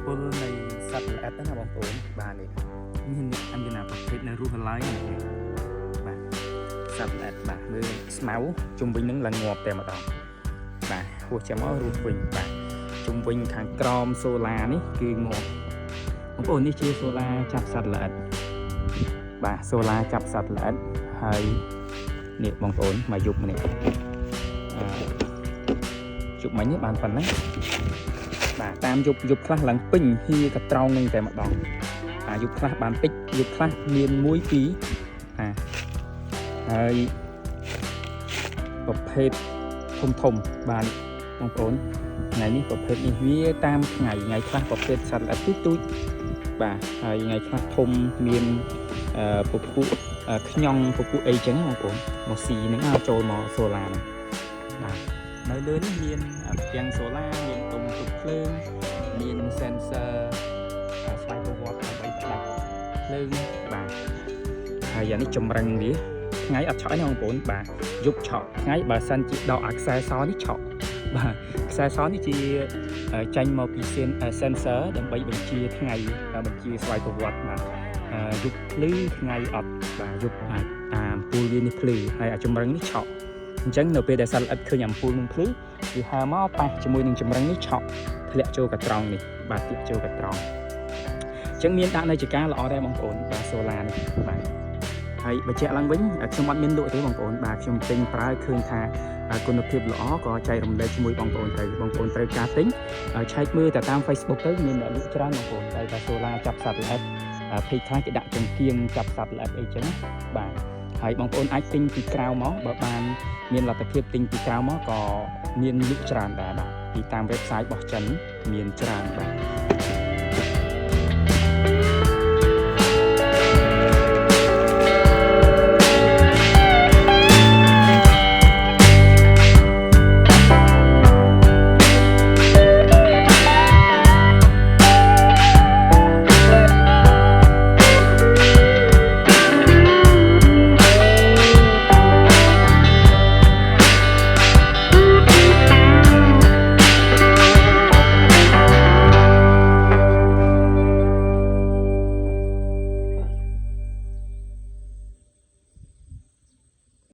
ពលនៃសត្វល្អិតណាបងប្អូនបាទនេះមានអង្គណាប្រភេទនៅរស់ឡើយបាទសត្វល្អិតបាទមើលស្មៅជុំវិញនឹងឡើងងាប់តែម្ដងបាទហួសចាំមករស់វិញបាទជុំវិញខាងក្រោមសូឡានេះគឺងាប់បងប្អូននេះជាសូឡាចាប់សត្វល្អិតបាទសូឡាចាប់សត្វល្អិតហើយនេះបងប្អូនមកយប់នេះជប់មិញនេះបានប៉ុណ្ណឹងបាទតាមយប់ខ្លះឡើងពេញហៀក៏ត្រង់នឹងតែម្ដងយប់ខ្លះបានតិចយប់ខ្លះមាន1 2ហើយប្រភេទធំបានបងប្អូនថ្ងៃនេះប្រភេទនេះវាតាមថ្ងៃខ្លះប្រភេទសត្វល្អិតទូចបាទហើយថ្ងៃខ្លះធំមានពពុះខ្ញងពពុះអីចឹងបងប្អូនមកស៊ីនឹងចូលមកសូឡាហ្នឹងបាទនៅលើនេះមានផ្ទាំងសូឡាមានតុងទុកភ្លើងមាន sensor ស្វ័យប្រវត្តិដើម្បីផ្ដាច់ភ្លើងបាទហើយយ៉ាងនេះចម្រឹងវាថ្ងៃអត់ឆក់ទេបងប្អូនបាទយប់ឆក់ថ្ងៃបើសិនជាដកអាខ្សែសនេះឆក់បាទខ្សែសនេះជាចាញ់មកពី sensor ដើម្បីបញ្ជាថ្ងៃបញ្ជាស្វ័យប្រវត្តិបាទយប់ភ្លឺថ្ងៃអត់បាទយប់អាចអាមពូលវានេះភ្លឺហើយអាចម្រឹងនេះឆក់អញ្ចឹងនៅពេលដែលសត្វល្អិតឃើញអាំពូលនឹងភ្លឺវាហើរមកប៉ះជាមួយនឹងចម្រឹងនេះឆក់ធ្លាក់ចូលកត្រង់នេះបាទធ្លាក់ចូលកត្រង់អញ្ចឹងមានដាក់នៅជាការល្អដែរបងប្អូនបាទសូឡានេះបាទហើយបញ្ជាក់ឡើងវិញខ្ញុំអត់មានលក់ទេបងប្អូនបាទខ្ញុំទិញប្រើឃើញថាគុណភាពល្អក៏ចែករំលែកជាមួយបងប្អូនទៅបងប្អូនត្រូវការទិញឆែកមើលតែតាម Facebook ទៅមានអ្នកលក់ច្រើនបងប្អូនតែសូឡាចាប់សត្វល្អិតភ័យខ្លះគេដាក់ចង្កៀងចាប់សត្វល្អិតអីចឹងបាទហើយបងប្អូនអាចទិញពីក្រៅមកបើបានមានលទ្ធភាពទិញពីក្រៅមកក៏មានលក់ច្រើនដែរបាទពីតាម website របស់ចិនមានច្រើនបាទ